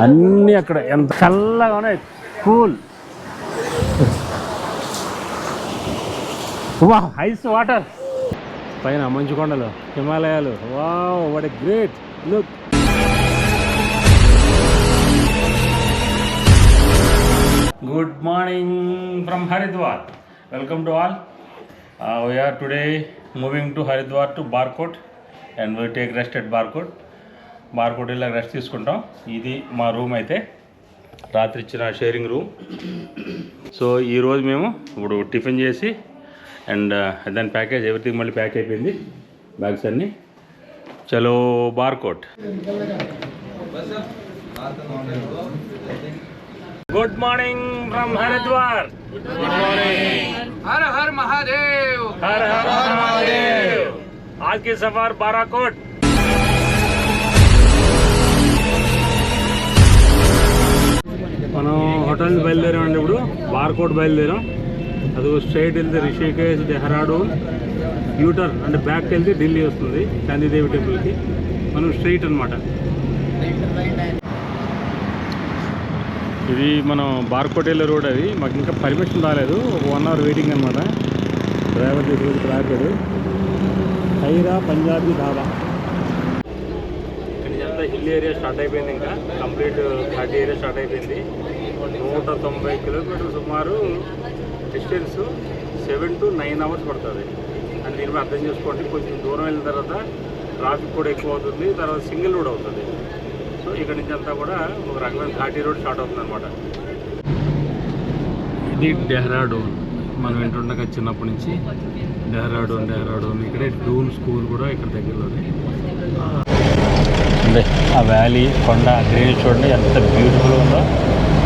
అన్నీ అక్కడ ఎంత చల్లగా ఉన్నాయి, కూల్. వా, ఐస్ వాటర్ పైన మంచు కొండలు, హిమాలయాలు. Wow, what a great look. Good morning from Haridwar. Welcome to all. We are today moving to Haridwar to Barkot and we take rest at Barkot. Barkot ఇలా రెస్ట్ తీసుకుంటాం. ఇది మా room అయితే, రాత్రి ఇచ్చిన షేరింగ్ రూమ్. సో ఈరోజు మేము ఇప్పుడు టిఫిన్ చేసి అండ్ దాని ప్యాకేజ్ ఎవ్రీథింగ్ మళ్ళీ ప్యాక్ అయిపోయింది, బ్యాగ్స్ అన్నీ. చలో Barkot. Good morning from Haridwar. Good morning. Har हर महादेव. हर हर महादेव. आज की सफर बाराकोट. మనం హోటల్ బయలుదేరామండి. ఇప్పుడు బార్కోట్ బయలుదేరాం. అది స్ట్రైట్ వెళ్తే రిషికేశ్, డెహ్రాడూన్, యూటర్న్ అంటే బ్యాక్ వెళ్తే ఢిల్లీ వస్తుంది గాంధీదేవి టెంపుల్కి. మనం స్ట్రైట్ అనమాట. ఇది మనం బార్కోట్ వెళ్ళే రోడ్. అది మాకు ఇంకా పర్మిషన్ రాలేదు, ఒక 1 hour వెయిటింగ్ అనమాట. డ్రైవర్ తీసుకొచ్చి రాపాడు. హైరా పంజాబీ ధాబా. ఇక్కడ అంతా హిల్ ఏరియా స్టార్ట్ అయిపోయింది. ఇంకా కంప్లీట్ ఘాట్ ఏరియా స్టార్ట్ అయిపోయింది. 190 కిలోమీటర్లు సుమారు డిస్టెన్స్. 7 to 9 hours పడుతుంది. అని దీనిపై అర్థం చేసుకోండి. కొంచెం దూరం వెళ్ళిన తర్వాత ట్రాఫిక్ కూడా ఎక్కువ అవుతుంది, తర్వాత సింగిల్ రోడ్ అవుతుంది. సో ఇక్కడ నుంచి అంతా కూడా ఒక రకమైన ఘాటీ రోడ్ స్టార్ట్ అవుతుంది అనమాట. ఇది డెహ్రాడూన్. మనం వింటుండగా చిన్నప్పటి నుంచి డెహ్రాడూన్. ఇక్కడే డూన్ స్కూల్ కూడా ఇక్కడ దగ్గరలోనే. అంటే ఆ వ్యాలీ, కొండ, గ్రీన్ చూడండి ఎంత బ్యూటిఫుల్గా ఉందో.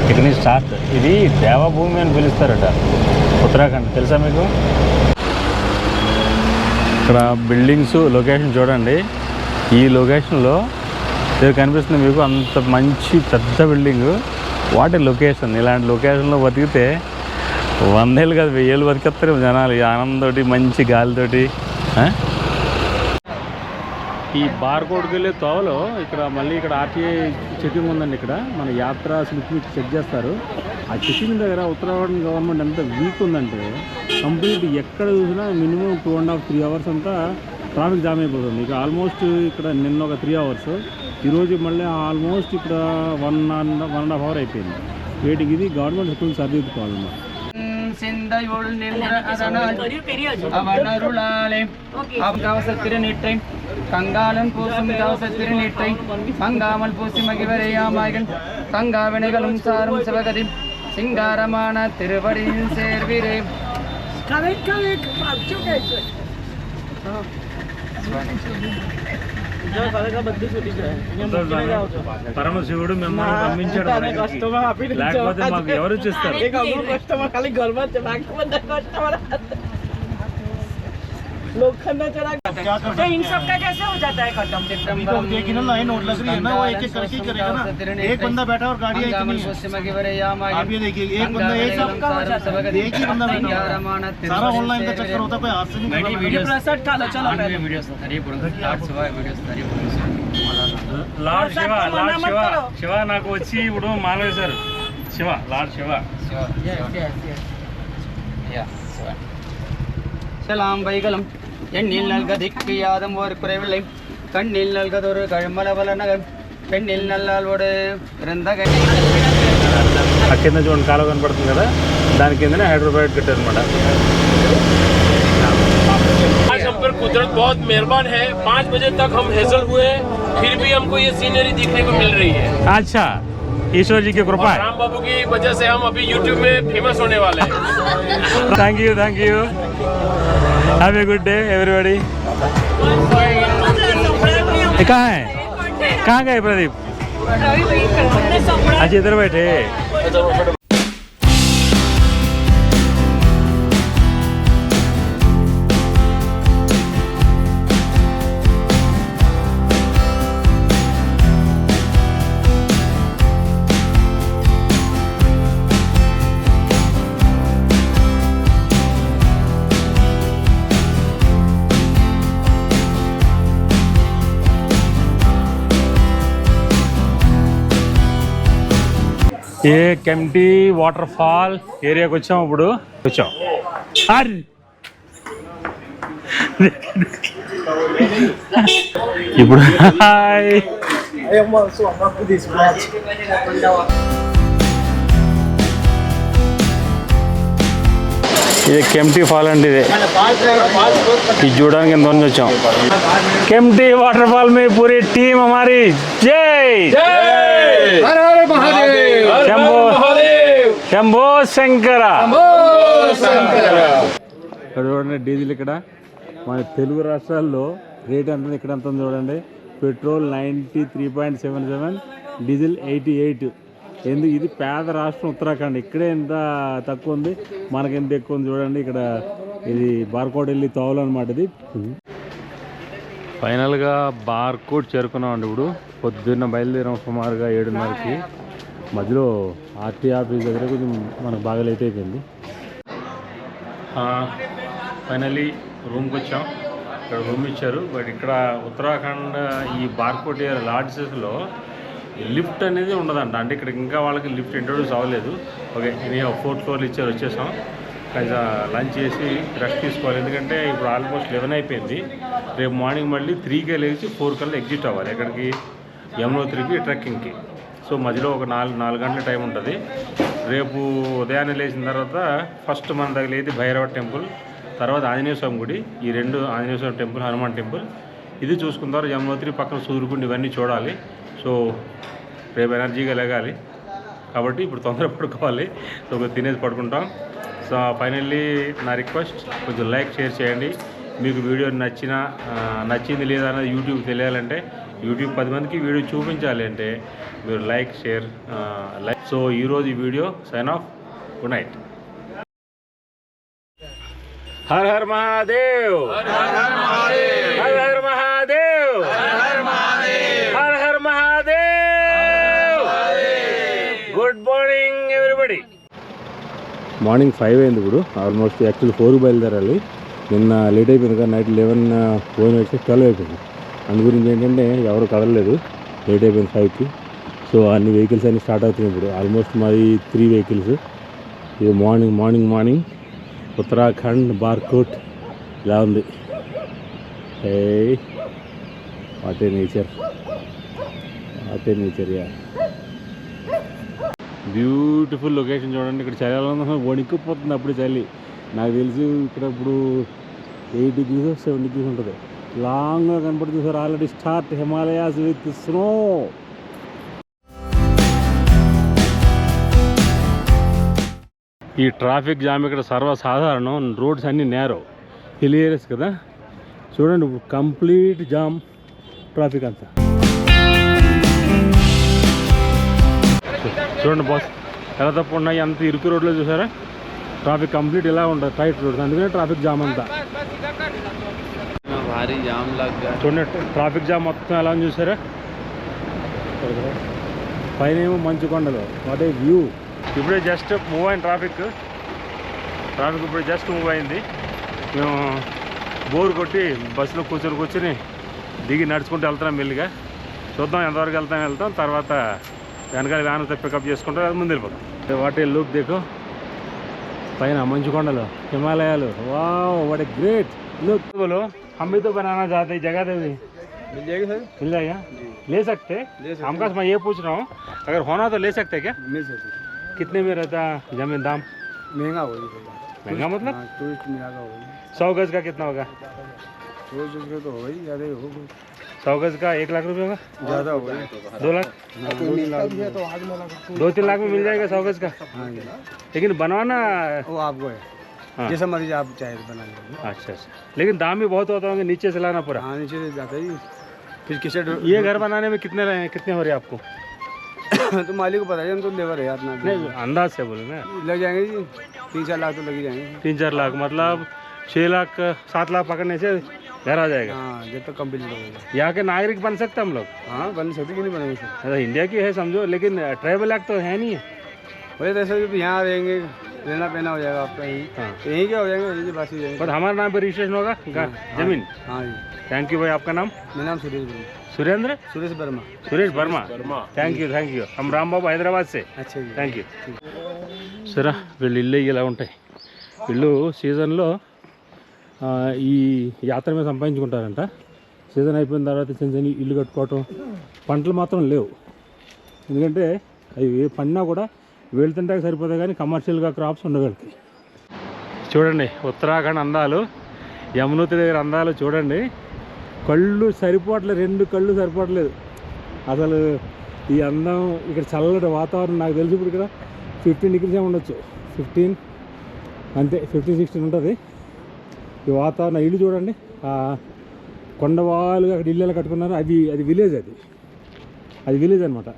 ఇక్కడ నుంచి స్టార్ట్. ఇది దేవభూమి అని పిలుస్తారట, ఉత్తరాఖండ్. తెలుసా మీకు? ఇక్కడ బిల్డింగ్స్ లొకేషన్ చూడండి. ఈ లొకేషన్లో ఇది కనిపిస్తుంది మీకు, అంత మంచి పెద్ద బిల్డింగ్. వాటి లొకేషన్. ఇలాంటి లొకేషన్లో బతికితే 100 ఏళ్ళు కాదు 1000 ఏళ్ళు బతికేస్తారు జనాలు, ఈ ఆనందంతో, మంచి గాలితోటి. ఈ బార్కోట్కి వెళ్ళే తోవలో ఇక్కడ మళ్ళీ ఇక్కడ ఆర్టీఐ చెకింగ్ ఉందండి. ఇక్కడ మన యాత్ర స్లిప్ చెక్ చేస్తారు. ఆ చెకింగ్ దగ్గర ఉత్తరాఖండ్ గవర్నమెంట్ ఎంత వీక్ ఉందంటే కంప్లీట్ ఎక్కడ చూసినా మినిమం 2.5-3 hours అంతా ట్రాఫిక్ జామ్ అయిపోతుంది. ఇక ఆల్మోస్ట్ ఇక్కడ నిన్న ఒక 3 hours, ఈరోజు మళ్ళీ ఆల్మోస్ట్ ఇక్కడ 1.5 hour అయిపోయింది వెయిటింగ్. ఇది గవర్నమెంట్ స్కూల్ సరిదిద్దుకోవాలన్నమాట. కంగాలం పూసం కావసత్తిరినిట్టై మంగామల్ పూసి మగివరేయామాగన్ కంగావెనగలం సారం శివగది సింగారమాణ తిరువడి సేర్విరే. పరమశివుడు మిమ్మల్ని పంపించాడు, లేకపోతే మాకు ఎవరు చూస్తారు? तो इन सब का कैसे हो जाता है खत्म? देखिए ना, लाइन और लग रही है ना, वो एक एक करके ही करेगा ना. एक बंदा बैठा और गाड़ी इतनी है. आप ये देखिए, एक बंदा एक ही बंदा बैठा है. सारा ऑनलाइन का चक्कर होता है, कोई हाथ से नहीं कर లార్డ్ శివ నాకు వచ్చి ఇప్పుడు మానవేశారు. లార్డ్ శివ. సలాం వైగలం ఎన్నిల్ నల్గ దిక్కియాదం ఓర్ కురేవిల్లై కన్నిల్ నల్గదొరు కళమల వలనగ పెన్నిల్ నల్లాల్వడే గ్రంథగ. ఆ కింద చూడండి కాలువ కనపడుతుంది కదా, దాని కిందనే హైదరాబాద్ కట్టారనమాట. आज हम पर कुदरत बहुत मेहरबान है. 5 बजे तक हम हेजल हुए, फिर भी हमको ये सीनरी देखने को मिल रही है. अच्छा, ईश्वर जी की कृपा है. राम बाबू की वजह से हम अभी YouTube में फेमस होने वाले हैं. Thank you. Have a good day everybody. कहाँ है? कहाँ गए प्रदीप? अच्छा, इधर बैठे. ఏ కెంప్టీ వాటర్ ఫాల్ ఏరియాకి వచ్చాం ఇప్పుడు వచ్చాం ఇప్పుడు హాయ్ ఇది కెంప్టీ ఫాల్ అండి ఇది చూడడానికి ఎంత మంది వచ్చాం కెంప్టీ వాटर फॉल में पूरी टीम हमारी जय हर हर महादेव शंभो शंभो शंकर ఇక్కడ చూడండి డీజిల్ ఇక్కడ మన తెలుగు రాష్ట్రాల్లో రేట్ ఎంత ఇక్కడ ఎంత ఉంది చూడండి పెట్రోల్ 93.77 డీజిల్ 88 ఎందుకు ఇది పేద రాష్ట్రం ఉత్తరాఖండ్ ఇక్కడే ఎంత తక్కువ ఉంది మనకి ఎంత ఎక్కువ ఉంది చూడండి ఇక్కడ ఇది బార్కోట్ వెళ్ళి తోవాలన్నమాట ఇది ఫైనల్గా బార్కోట్ చేరుకున్నాం అండి ఇప్పుడు పొద్దున్న బయలుదేరాం సుమారుగా 7:30కి మధ్యలో ఆర్టీ ఆఫీస్ దగ్గర కొంచెం మనకు బాగా లేట్ అయిపోయింది ఫైనల్లీ రూమ్కి వచ్చాం ఇక్కడ రూమ్ ఇచ్చారు బట్ ఇక్కడ ఉత్తరాఖండ్ ఈ బార్కోట్ లాడ్జెస్లో లిఫ్ట్ అనేది ఉండదంట అంటే ఇక్కడ ఇంకా వాళ్ళకి లిఫ్ట్ ఇంట్రొడ్యూస్ అవ్వలేదు ఓకే నేను 4th ఫ్లోర్లు ఇచ్చారు వచ్చేసాం కొంచెం లంచ్ చేసి రెస్ట్ తీసుకోవాలి ఎందుకంటే ఇప్పుడు ఆల్మోస్ట్ 11 అయిపోయింది రేపు మార్నింగ్ మళ్ళీ 3కే లేచి 4 కల్లా ఎగ్జిట్ అవ్వాలి ఎక్కడికి యమునోత్రికి ట్రెక్కింగ్కి సో మధ్యలో ఒక 4 గంటల టైం ఉంటుంది రేపు ఉదయాన్నే లేచిన తర్వాత ఫస్ట్ మన దగ్గర అయితే భైరవ టెంపుల్ తర్వాత ఆంజనేయ స్వామి గుడి ఈ 2 ఆంజనేయ స్వామి టెంపుల్ హనుమాన్ టెంపుల్ ఇది చూసుకున్న తర్వాత యమునోత్రి పక్కన సూర్యకుండి ఇవన్నీ చూడాలి సో రేపు ఎనర్జీగా లేగాలి కాబట్టి ఇప్పుడు తొందర పడుకోవాలి సో తినేసి పడుకుంటాం సో ఫైనల్లీ నా రిక్వెస్ట్ కొంచెం లైక్ షేర్ చేయండి మీకు వీడియో నచ్చింది లేదా అనేది యూట్యూబ్ తెలియాలంటే యూట్యూబ్ 10 మందికి వీడియో చూపించాలి అంటే మీరు లైక్ షేర్ లైక్ సో ఈరోజు ఈ video sign off good night हर हर महादेव हर हर महादेव हर हर महादेव हर हर Mahadev good morning everybody morning 5 అయింది ఇప్పుడు ఆల్మోస్ట్ యాక్చువల్లీ 4 బయలుదేరాలి నిన్న లేట్ అయిపోయింది కదా నైట్ 11 ఫోన్ వచ్చి 12 అయిపోయింది అందు గురించి ఏంటంటే ఎవరు కదలలేదు లేట్ అయిపోయింది 5కి సో అన్ని వెహికల్స్ అన్నీ స్టార్ట్ అవుతున్నాయి ఇప్పుడు ఆల్మోస్ట్ మాది 3 వెహికల్స్ ఇది మార్నింగ్ ఉత్తరాఖండ్ బార్కోట్ ఇలా ఉంది ఏ వాట్ ఏ నేచర్ యా బ్యూటిఫుల్ లొకేషన్ చూడండి ఇక్కడ చలి వణికిపోతుంది అప్పుడు చలి నాకు తెలిసి ఇక్కడ ఇప్పుడు 8 degrees 7 degrees ఉంటుంది లాంగ్గా కనపడుతుంది sir already start Himalayas with snow ఈ ట్రాఫిక్ జామ్ ఇక్కడ సర్వసాధారణం రోడ్స్ అన్నీ నేరో హిల్ ఏరియాస్ కదా చూడండి ఇప్పుడు కంప్లీట్ జామ్ ట్రాఫిక్ అంతా చూడండి బాస్ ఎలా తప్పు ఉన్నాయి అంత ఇరుకు రోడ్లో చూసారా ట్రాఫిక్ కంప్లీట్ ఇలా ఉంటుంది టైట్ రోడ్స్ అందుకనే ట్రాఫిక్ జామ్ అంతా భారీ జామ్ లాగా చూడండి ట్రాఫిక్ జామ్ మొత్తం ఎలా ఉంది చూసారా పైన ఏమో మంచు కొండలు వాట్ ఏ వ్యూ ఇప్పుడే జస్ట్ మూవ్ అయింది ట్రాఫిక్ ఇప్పుడు జస్ట్ మూవ్ అయింది మేము బోర్ కొట్టి బస్సులో కూర్చొని దిగి నడుచుకుంటూ వెళ్తున్నాం మెల్లిగా చూద్దాం ఎంతవరకు వెళ్తాం తర్వాత వెనకాల వ్యాన్ పికప్ చేసుకుంటాం అది ముందు వెళ్ళిపోతాం వాటి లుక్ देखो పైన మంచు కొండలు హిమాలయాలు wow what a great look बोलो हम भी तो बनाना चाहते हैं जगह दे मिल जाएगी सर मिल जाएगा ले सकते हमका मैं ये पूछ रहा हूँ अगर होना तो ले सकते क्या मिल सकती कितने में रहता जमीन दाम महंगा होगी महंगा मतलब टूरिस्ट मिला होगी 100 गज का कितना होगा 100 गज तो होगा ही ज़्यादा ही होगा 100 गज का 1 लाख रुपये होगा ज़्यादा होगा 2 लाख 2-3 लाख में मिल जाएगा 100 गज का लेकिन बनवाना वो आपको है हाँ। जैसा मर्जी आप चाहे बना लीजिए अच्छा लेकिन दाम भी बहुत होता होंगे नीचे से लाना पूरा हाँ नीचे से जाता ही फिर किसे ये घर बनाने में कितने हो रहे हैं आपको तो मालिक को बताइए हम तो लेबर है अपना नहीं अंदाज से बोले ना लग जाएंगे जी 3-4 लाख तो लग ही जाएंगे 3-4 लाख मतलब 6 लाख 7 लाख पकड़ने से घर आ जाएगा हाँ जब तक कंप्लीट होगा यहाँ के नागरिक बन सकते हम लोग हाँ बन सकते कि नहीं बनेंगे सर इंडिया की है समझो लेकिन ट्राइबल एक्ट तो है नहीं है वही तो ऐसा यहाँ रहेंगे लेना पहना हो जाएगा आपका यहीं क्या हो जाएंगे यहीं बस ही बस हमारे नाम पे रजिस्ट्रेशन होगा जमीन। हाँ जी। थैंक यू भाई, आपका नाम? मेरा नाम सुरेंद्र सुरेश वर्मा। థ్యాంక్ యూ हम రాంబాబు హైదరాబాద్ से। अच्छा जी, థ్యాంక్ యూ। సరే వీళ్ళు ఇల్లు ఇలా ఉంటాయి. వీళ్ళు సీజన్లో ఈ యాత్ర మీద సంపాదించుకుంటారంట. సీజన్ అయిపోయిన తర్వాత చిన్న చిన్న ఇల్లు కట్టుకోవటం, పంటలు మాత్రం లేవు. ఎందుకంటే అవి పండినా కూడా వీళ్ళు తింటానికి సరిపోతాయి కానీ కమర్షియల్గా క్రాప్స్ ఉండవు వీళ్ళకి. చూడండి ఉత్తరాఖండ్ అందాలు, యమునోత్రి దగ్గర అందాలు చూడండి. కళ్ళు సరిపోవట్లేదు, 2 కళ్ళు సరిపోవట్లేదు అసలు. ఈ అందం ఇక్కడ చల్లటి వాతావరణం, నాకు తెలిసి ఇప్పుడు ఇక్కడ 15 degrees ఉండొచ్చు, 15 అంతే, 15-16 ఉంటుంది ఈ వాతావరణం. ఇల్లు చూడండి, కొండవాలుగా అక్కడ ఇల్లు కట్టుకున్నారు. అది విలేజ్, అది విలేజ్ అనమాట.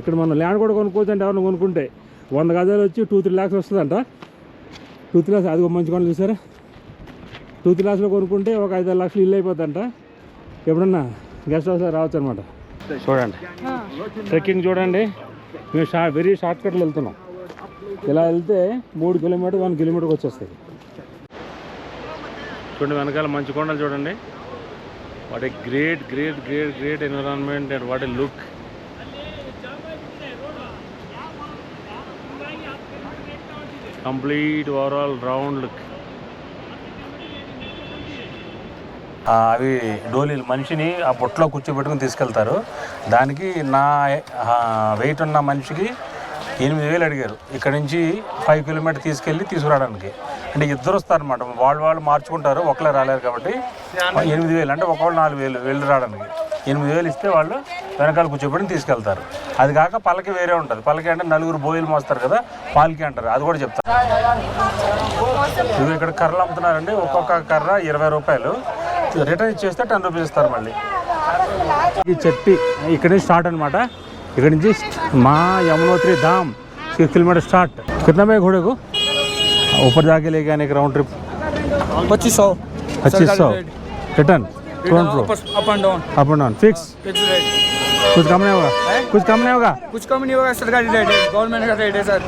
ఇక్కడ మనం ల్యాండ్ కూడా కొనుక్కోవచ్చు అంటే ఎవరైనా కొనుక్కుంటే 100 గజాలు వచ్చి 2-3 lakhs వస్తుందంట. 2-3 lakhs, అది ఒక మంచి కొండ చూసారా. 2-3 lakhsలో కొనుక్కుంటే ఒక 5-6 లక్షలు ఇల్లు అయిపోతుందంట. ఎప్పుడన్నా గెస్ట్ హౌస్లో రావచ్చు అనమాట. చూడండి ట్రెక్కింగ్ చూడండి. మేము వెరీ షార్ట్ కట్లో వెళ్తున్నాం. ఇలా వెళ్తే 3 కిలోమీటర్ 1 కిలోమీటర్కి వచ్చేస్తుంది. చూడండి వెనకాల మంచు కొండలు చూడండి. What a great great great great environment and what a look. Complete overall round look. అవి డోలీలు మనిషిని ఆ బొట్లో కూర్చోబెట్టుకుని తీసుకెళ్తారు. దానికి నా వెయిట్ ఉన్న మనిషికి 8,000 అడిగారు. ఇక్కడ నుంచి 5 కిలోమీటర్ తీసుకురావడానికి. అంటే ఇద్దరు వస్తారనమాట, వాళ్ళు మార్చుకుంటారు, ఒకళ్ళే రాలేరు కాబట్టి 8,000 అంటే ఒకళ్ళు 4,000 వెళ్ళి రావడానికి. 8,000 ఇస్తే వాళ్ళు వెనకాల కూర్చోబెట్టుకుని తీసుకెళ్తారు. అది కాక పల్లకి వేరే ఉంటుంది. పల్లకి అంటే 4 బోయిలు మోస్తారు కదా, పాలకి అంటారు, అది కూడా చెప్తారు. ఇవి ఇక్కడ కర్రలు అమ్ముతున్నారండి. ఒక్కొక్క కర్ర 20 రూపాయలు. రిటర్న్ ఇచ్చేస్తే 10 రూపీస్ ఇస్తారు మళ్ళీ. ఈ చెట్టి ఇక్కడ నుంచి స్టార్ట్ అనమాట. ఇక్కడ నుంచి మా యమునోత్రి धाम 6 किलोमीटर स्टार्ट. कितना में घोड़े को ऊपर जाके लेके आने का round trip? 2500 return up and down fix. कुछ कम नहीं होगा सरकारी रेट है, गवर्नमेंट का रेट है सर.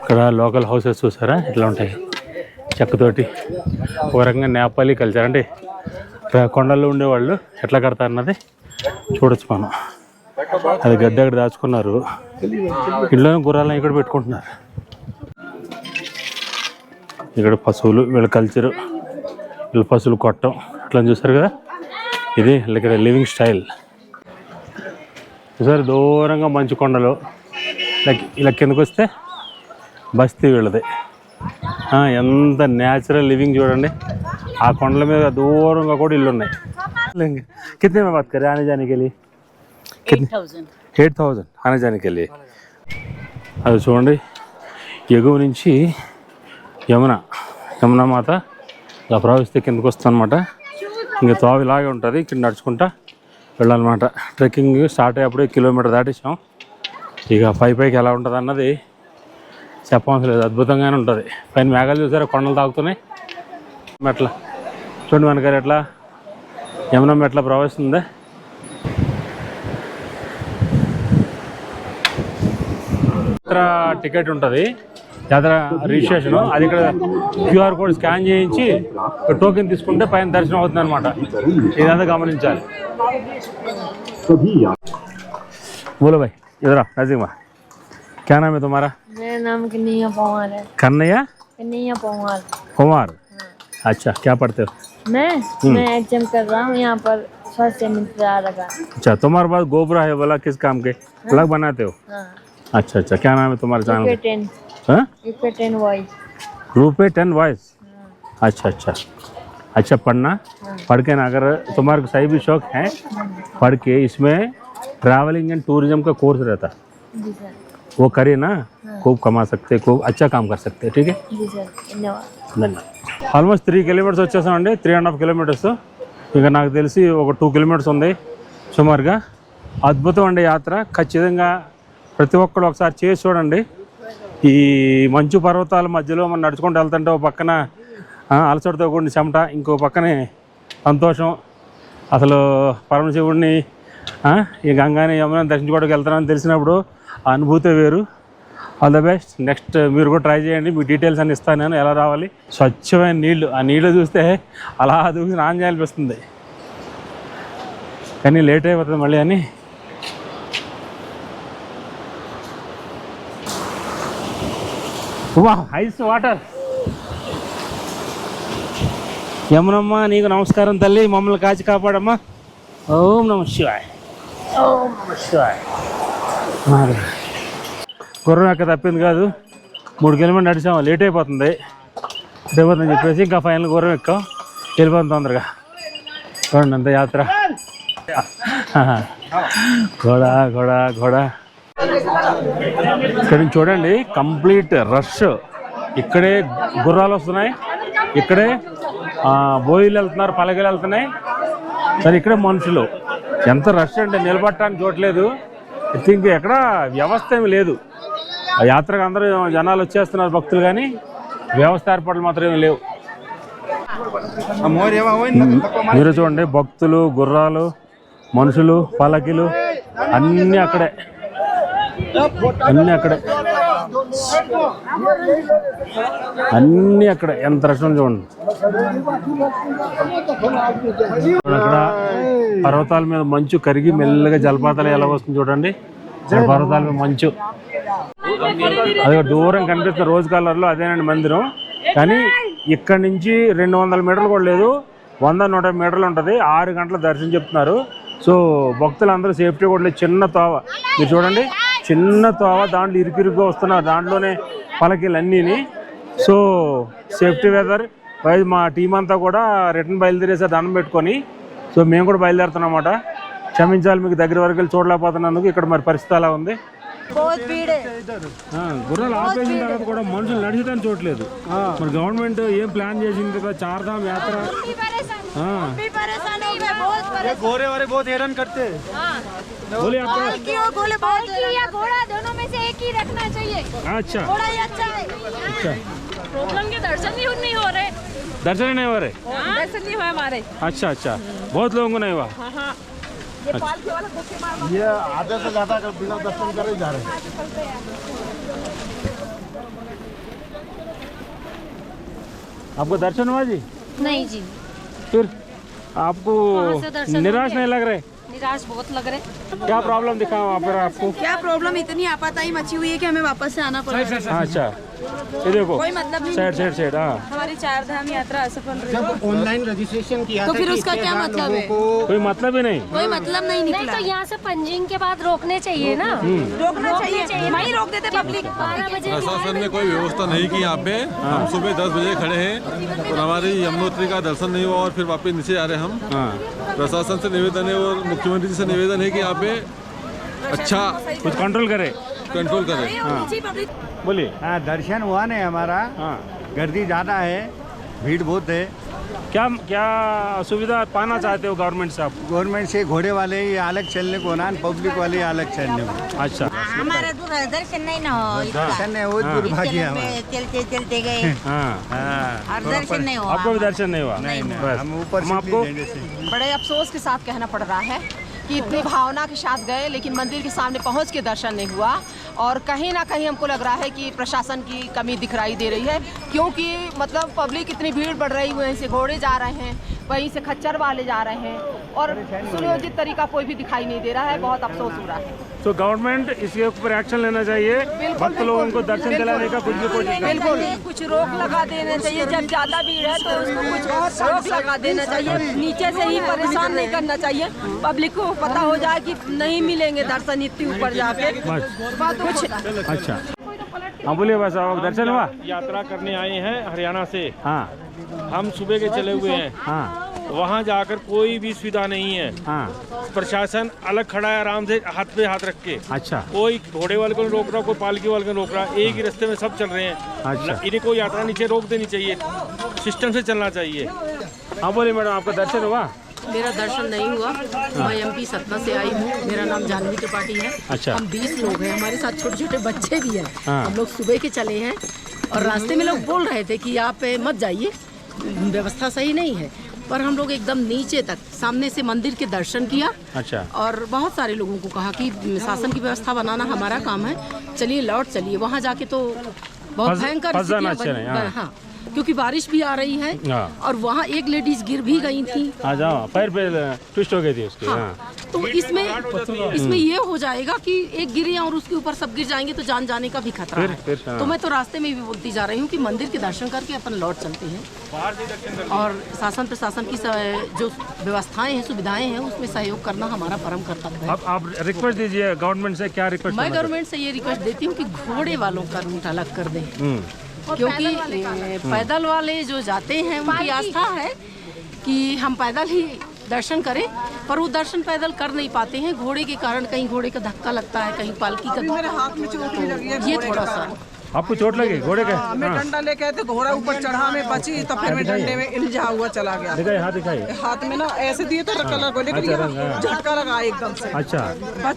ఇక్కడ లోకల్ హౌసెస్ చూసారా ఇట్లా ఉంటాయి, చెక్కతోటి. ఒక రకంగా నేపాలీ కల్చర్ అంటే కొండల్లో ఉండేవాళ్ళు ఎట్లా కడతారు అన్నది చూడొచ్చు మనం. అది గద్దె అక్కడ దాచుకున్నారు. ఇళ్ళని గుర్రాలను ఇక్కడ పెట్టుకుంటున్నారు. ఇక్కడ పశువులు, వీళ్ళ కల్చరు, వీళ్ళ పశువులు కొట్టం అట్లా చూసారు కదా. ఇది ఇక్కడ లివింగ్ స్టైల్. చూసారు దూరంగా మంచు కొండలు, ఇలా కిందకు వస్తే బస్తీ వీళ్ళది. ఎంత న్యాచురల్ లివింగ్ చూడండి. ఆ కొండల మీద దూరంగా కూడా ఇల్లు ఉన్నాయి. कितने में बात करें आने जाने के लिए? 8,000 आने जाने के लिए. అది చూడండి ఎగువ నుంచి యమునా మాత ఇలా ప్రవహిస్తే కిందకు వస్తుంది అనమాట. ఇంకా తోవ ఇలాగే ఉంటుంది. ఇక్కడ నడుచుకుంటా వెళ్ళాలన్నమాట. ట్రెక్కింగ్ స్టార్ట్ అయ్యేప్పుడే కిలోమీటర్ దాటేసాం. ఇక పైకి ఎలా ఉంటుంది అన్నది చెప్పవలసిన లేదు, అద్భుతంగానే ఉంటుంది. పైన మేఘాలు చూసారా, కొండలు తాగుతున్నాయి. మెట్ల చూడండి వెనకాల ఎట్లా యమునా మెట్ల ప్రవహిస్తుంది. యాత్ర టికెట్ ఉంటుంది, యాత్ర రిజిస్ట్రేషన్. అది ఇక్కడ QR కోడ్ స్కాన్ చేయించి టోకెన్ తీసుకుంటే పైన దర్శనం అవుతుంది అనమాట. ఇదంతా గమనించాలి. बोलो भाई इधर आ नजदीक में. क्या नाम है तुम्हारा? मेरा नाम कन्हैया पवार है. कन्हैया पवार. अच्छा क्या पढ़ते हो? मैं एग्जाम कर रहा हूँ यहाँ पर स्वास्थ्य मित्र लगा. अच्छा तुम्हारे पास गोबरा है बोला, किस काम के अलग बनाते हो? हाँ. अच्छा क्या नाम है तुम्हारे चैनल? रुपए 10 वॉइस. अच्छा पढ़ना. पढ़ के ना अगर तुम्हारे सही भी शौक है, पढ़ के इसमें ट्रैवलिंग एंड टूरिज्म का कोर्स रहता है, वो करे ना, खूब कमा सकते, खूब अच्छा काम कर सकते. ठीक है, धन्यवाद. ఆల్మోస్ట్ 3 kilometers వచ్చేసామండి. 3.5 kilometers. ఇంకా నాకు తెలిసి ఒక 2 kilometers ఉంది సుమారుగా. అద్భుతం అండి యాత్ర. ఖచ్చితంగా ప్రతి ఒక్కరు ఒకసారి చేసి చూడండి. ఈ మంచు పర్వతాల మధ్యలో మనం నడుచుకుంటూ వెళ్తుంటే ఒక పక్కన అలసటతో కూడిన చెమట, ఇంకో పక్కనే సంతోషం. అసలు పరమశివుడిని ఈ గంగాని యమునని దర్శించుకోవడానికి వెళ్తానని తెలిసినప్పుడు ఆ అనుభూతి వేరు. All the best. నెక్స్ట్ మీరు కూడా ట్రై చేయండి, మీ డీటెయిల్స్ అన్ని ఇస్తాను నేను, ఎలా రావాలి. స్వచ్ఛమైన నీళ్లు, ఆ నీళ్ళు చూస్తే అలా దూసి స్నానం చేయాలనిపిస్తుంది, కానీ లేట్ అయిపోతుంది మళ్ళీ అని. వా ఐస్ వాటర్. యమునమ్మ నీకు నమస్కారం తల్లి, మమ్మల్ని కాచి కాపాడమ్మా. ఓం నమ శివాయ్, ఓం నమ శివాయ్. గుర్రం ఎక్క తప్పింది కాదు, 3 కిలోమీటర్లు నడిచాము, లేట్ అయిపోతుందని చెప్పేసి ఇంకా ఫైనల్ గుర్రం ఎక్కాం, వెళ్ళిపోతుంది తొందరగా. చూడండి అంత యాత్ర. ఘోడా ఘోడా ఘోడా. ఇక్కడ నుంచి చూడండి కంప్లీట్ రష్. ఇక్కడే గుర్రాలు వస్తున్నాయి, ఇక్కడే బోయిలు వెళ్తున్నారు, పలకలు వెళ్తున్నాయి, సరే ఇక్కడే మనుషులు. ఎంత రష్ అంటే నిలబడటానికి చూడలేదు. ఐ థింక్ ఎక్కడ వ్యవస్థ ఏమి లేదు. ఆ యాత్రకు అందరూ జనాలు వచ్చేస్తున్నారు భక్తులు, కానీ వ్యవస్థ ఏర్పాట్లు మాత్రం ఏమి లేవు. మీరు చూడండి భక్తులు, గుర్రాలు, మనుషులు, పలకిలు అన్నీ అక్కడే, అన్నీ అక్కడే, అన్నీ అక్కడే. ఎంత రషం చూడండి. అక్కడ పర్వతాల మీద మంచు కరిగి మెల్లగా జలపాతాలు ఎలా వస్తుంది చూడండి. పర్వతాల మీద మంచు, అది దూరం కనిపిస్తుంది రోజ్ కలర్లో, అదేనండి మందిరం. కానీ ఇక్కడి నుంచి 200 మీటర్లు కూడా లేదు, 100-150 మీటర్లు ఉంటుంది. 6 గంటల దర్శనం చెప్తున్నారు. సో భక్తులందరూ సేఫ్టీ కూడా లేదు. చిన్న తోవ మీరు చూడండి, చిన్న తోవ, దాంట్లో ఇరుకిరుగ్గా వస్తున్నారు, దాంట్లోనే పలకీలు అన్నీని. సో సేఫ్టీ వెదర్ వైజ్ మా టీం అంతా కూడా రిటర్న్ బయలుదేరేసారి దండం పెట్టుకొని. సో మేము కూడా బయలుదేరుతున్నాం అన్నమాట. క్షమించాలి మీకు దగ్గర వరకు వెళ్ళి చూడలేకపోతున్నందుకు. ఇక్కడ మరి పరిస్థితి అలా ఉంది. గుర్రాలు ఆపేసిన తర్వాత కూడా మనుషులు నడిచడానికి చూడలేదు. మరి గవర్నమెంట్ ఏం ప్లాన్ చేసింది కదా, చార్ధామ్ యాత్ర. घोड़े वाले बहुत हैरान करते हैं। बोले आपका या घोड़ा दोनों में से एक ही रखना चाहिए। अच्छा, घोड़ा ही अच्छा है। अच्छा, प्रॉब्लम के दर्शन भी नहीं हो रहे। दर्शन ही नहीं हो रहे। दर्शन नहीं हुए हमारे। अच्छा अच्छा, बहुत लोगों को नहीं हुआ। ये आधे से ज्यादा बिना दर्शन करे जा रहे हैं। आपको दर्शन हुआ जी? नहीं जी, फिर आपको निराश नहीं लग रहे? निराश बहुत लग रहे। क्या प्रॉब्लम दिखा वहाँ पर आपको? क्या प्रॉब्लम, इतनी आपाताई मची हुई है कि हमें वापस से आना पड़ा। अच्छा, ये देखो कोई मतलब नहीं। Side side side. हाँ, हमारी 4 धाम यात्रा असफल रही। ऑनलाइन रजिस्ट्रेशन किया तो फिर उसका क्या मतलब है? कोई मतलब ही नहीं। कोई मतलब नहीं नहीं निकला। तो यहाँ से पंजिंग के बाद रोकने चाहिए ना, रोकना चाहिए, वहीं रोक देते पब्लिक। 12 बजे। प्रशासन ने कोई व्यवस्था नहीं की यहाँ पे। हम सुबह 10 बजे खड़े हैं और हमारी यमुनोत्री का दर्शन नहीं हुआ और फिर वापस नीचे आ रहे हैं हम। हाँ, प्रशासन से निवेदन है और मुख्यमंत्री जी से निवेदन है कि यहाँ पे अच्छा कुछ कंट्रोल करे। कंट्रोल करें। बोलिए। हाँ, दर्शन हुआ नहीं हमारा। हाँ, गर्दी ज़्यादा है, भीड़ बहुत है। क्या क्या सुविधा पाना चाहते हो गवर्नमेंट से आप? गवर्नमेंट से घोड़े वाले ही अलग चलने को ना, पब्लिक वाले ही अलग चलने को। अच्छा, हमारा दर्शन नहीं ना हो। दर्शन है वो दुर्भाग्य है हमारा। चलते चलते गए हाँ, और दर्शन नहीं हुआ। आपको भी दर्शन नहीं हुआ? नहीं बस। हम ऊपर हम से आपको बड़े अफसोस के साथ कहना पड़ रहा है कि इतनी भावना के साथ गए, लेकिन मंदिर के सामने पहुंच के दर्शन नहीं हुआ। और कहीं ना कहीं हमको लग रहा है कि प्रशासन की कमी दिखाई दे रही है, क्योंकि मतलब पब्लिक इतनी भीड़ बढ़ रही, वहीं से घोड़े जा रहे हैं, वहीं से खच्चर वाले जा रहे हैं, और सुनियोजित तरीका कोई भी दिखाई नहीं दे रहा है। बहुत अफसोस हो रहा है। तो गवर्नमेंट इसके ऊपर एक्शन लेना चाहिए, भक्त लोगों को दर्शन दिलाने का कुछ भी कोशिश करें। बिल्कुल कुछ रोक लगा देना चाहिए। जब ज्यादा भीड़ है तो उसको कुछ रोक लगा देना चाहिए। नीचे से ही परेशान नहीं करना चाहिए, पब्लिक को पता हो जाए कि नहीं मिलेंगे दर्शन इतनी ऊपर जाके। कुछ अच्छा, हाँ बोलिए। बस आप दर्शन हुआ? यात्रा करने आए हैं हरियाणा से। हाँ हम सुबह के चले हुए हैं। हाँ वहाँ जाकर कोई भी सुविधा नहीं है। हाँ, प्रशासन अलग खड़ा है आराम से हाथ पे हाथ रख के। अच्छा कोई घोड़े वाले को नहीं रोक रहा, कोई पालकी वाले को नहीं रोक रहा। एक ही रास्ते में सब चल रहे हैं। अच्छा। इन्हें कोई यात्रा नीचे रोक देनी चाहिए, सिस्टम से चलना चाहिए। हाँ बोलिए मैडम, आपका दर्शन हुआ? मेरा दर्शन नहीं हुआ। मैं MP सतना से आई हूँ। मेरा नाम जानवी त्रिपाठी है। अच्छा। हम 20 लोग हैं, हमारे साथ छोटे छोटे बच्चे भी हैं। हाँ। हम लोग सुबह के चले हैं और रास्ते में लोग बोल रहे थे कि आप मत जाइए, व्यवस्था सही नहीं है। पर हम लोग एकदम नीचे तक सामने से मंदिर के दर्शन किया। अच्छा। और बहुत सारे लोगों को कहा कि शासन की व्यवस्था बनाना हमारा काम है, चलिए लौट चलिए। वहाँ जाके तो बहुत भयंकर स्थितियां हाँ, क्योंकि बारिश भी आ रही है और वहाँ एक लेडीज गिर भी गई थी। आ जाओ, पैर पे ट्विस्ट हो गई थी उसकी। हाँ। तो इसमें ये हो जाएगा कि एक गिरे और उसके ऊपर सब गिर जाएंगे तो जान जाने का भी खतरा है। तो मैं तो रास्ते में भी बोलती जा रही हूँ कि मंदिर के दर्शन करके अपन लौट चलते हैं और शासन प्रशासन की जो व्यवस्थाएं हैं, सुविधाएं हैं, उसमें सहयोग करना हमारा परम कर्तव्य है। आप रिक्वेस्ट दीजिए गवर्नमेंट से, क्या रिक्वेस्ट? मैं गवर्नमेंट से ये रिक्वेस्ट देती हूँ कि घोड़े वालों का रूट अलग कर दें, क्योंकि पैदल वाले जो जाते हैं उनकी आस्था है कि हम पैदल ही दर्शन करें, पर वो दर्शन पैदल कर नहीं पाते हैं। घोड़े के कारण कहीं घोड़े का धक्का लगता है, कहीं पालकी का। मेरे हाथ में चोट लगी है, ये थोड़ा सा। आपको चोट लगी घोड़े का? मैं डंडा लेके आए थे, घोड़ा ऊपर चढ़ा, में बची तो फिर मैं डंडे में इल्झा हुआ चला गया। दिखाई हाथ, दिखाई हाथ में ना ऐसे दिए थे कलर को, लेकिन झटका लगा एकदम से। अच्छा,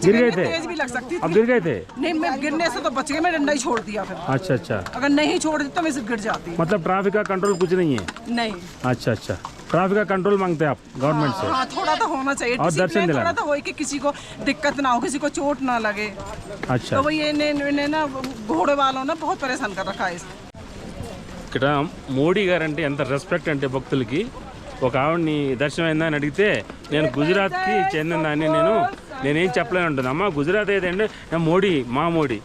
गिर गए थे? तेज भी लग सकती थी। अब गिर गए थे? नहीं, मैं गिरने से तो बच गई, मैं डंडा ही छोड़ दिया फिर। अच्छा अच्छा। अगर नहीं छोड़ दी तो मैं गिर जाती। मतलब ट्रैफिक का कंट्रोल कुछ नहीं है? नहीं। अच्छा अच्छा, ट्रैफिक का कंट्रोल मांगते हैं आप गवर्नमेंट से? हाँ, थोड़ा तो होना चाहिए और दर्शन थोड़ा तो हो कि किसी को दिक्कत ना हो, किसी को चोट ना लगे। अच्छा। तो वो ये ना घोड़े वालों ने बहुत परेशान कर रखा है। ఇక్కడ మోడీ గారు అంటే ఎంత రెస్పెక్ట్ అంటే భక్తులకి. ఒక ఆవిడని దర్శనం అయిందా అని అడిగితే నేను గుజరాత్కి చెందిందాన్ని నేనేం చెప్పలేను ఉంటుంది. అమ్మ గుజరాత్ ఏదంటే మోడీ, మా మోడీ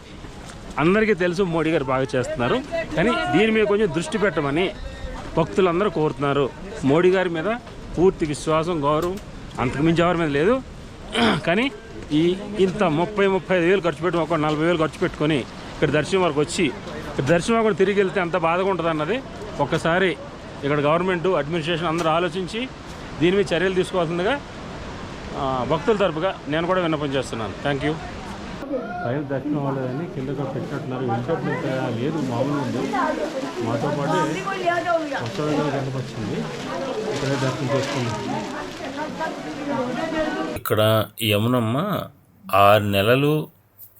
అందరికీ తెలుసు, మోడీ గారు బాగా చేస్తున్నారు, కానీ దీని మీద కొంచెం దృష్టి పెట్టమని భక్తులందరూ కోరుతున్నారు. మోడీ గారి మీద పూర్తి విశ్వాసం, గౌరవం అంతకుమించి ఎవరి మీద లేదు. కానీ ఇంత 30-35 వేలు ఖర్చు పెట్టి, ఒక 40 వేలు ఖర్చు పెట్టుకొని ఇక్కడ దర్శనం వరకు వచ్చి దర్శనం అక్కడ తిరిగి వెళ్తే ఎంత బాధగా ఉంటుంది అన్నది ఒక్కసారి ఇక్కడ గవర్నమెంట్, అడ్మినిస్ట్రేషన్ అందరూ ఆలోచించి దీని మీద చర్యలు తీసుకోవాల్సిందిగా భక్తుల తరపుగా నేను కూడా విన్నపం చేస్తున్నాను. Thank you. పైన దర్శనం అవ్వలేదని కిందగా పెట్టినట్టున్నారు. ఇంటర్నెట్ ఇంకా లేదు, మామూలు ఉంది. మాతో పాటు ఉత్సవాలు కనిపించింది, ఇక్కడే దర్శనం చేసుకున్నాం. ఇక్కడ యమునమ్మ 6 నెలలు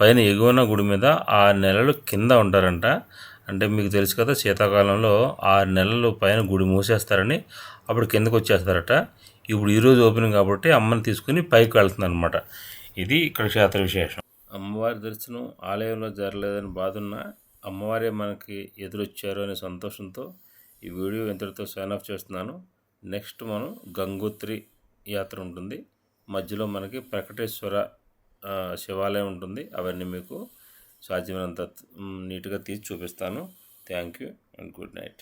పైన ఎగువన గుడి మీద, 6 నెలలు కింద ఉంటారంట. అంటే మీకు తెలుసు కదా, శీతాకాలంలో 6 నెలలు పైన గుడి మూసేస్తారని, అప్పుడు కిందకు వచ్చేస్తారట. ఇప్పుడు ఈరోజు ఓపెనింగ్ కాబట్టి అమ్మని తీసుకుని పైకి వెళ్తుంది అనమాట. ఇది ఇక్కడ క్షేత్ర విశేషం. అమ్మవారి దర్శనం ఆలయంలో జరగలేదని బాధున్న, అమ్మవారే మనకి ఎదురొచ్చారు అనే సంతోషంతో ఈ వీడియో ఇంతటితో సైన్ ఆఫ్ చేస్తున్నాను. నెక్స్ట్ మనం గంగోత్రి యాత్ర ఉంటుంది, మధ్యలో మనకి ప్రకటేశ్వర శివాలయం ఉంటుంది. అవన్నీ మీకు సాధ్యమైనంత నీట్గా తీసి చూపిస్తాను. Thank you and good night.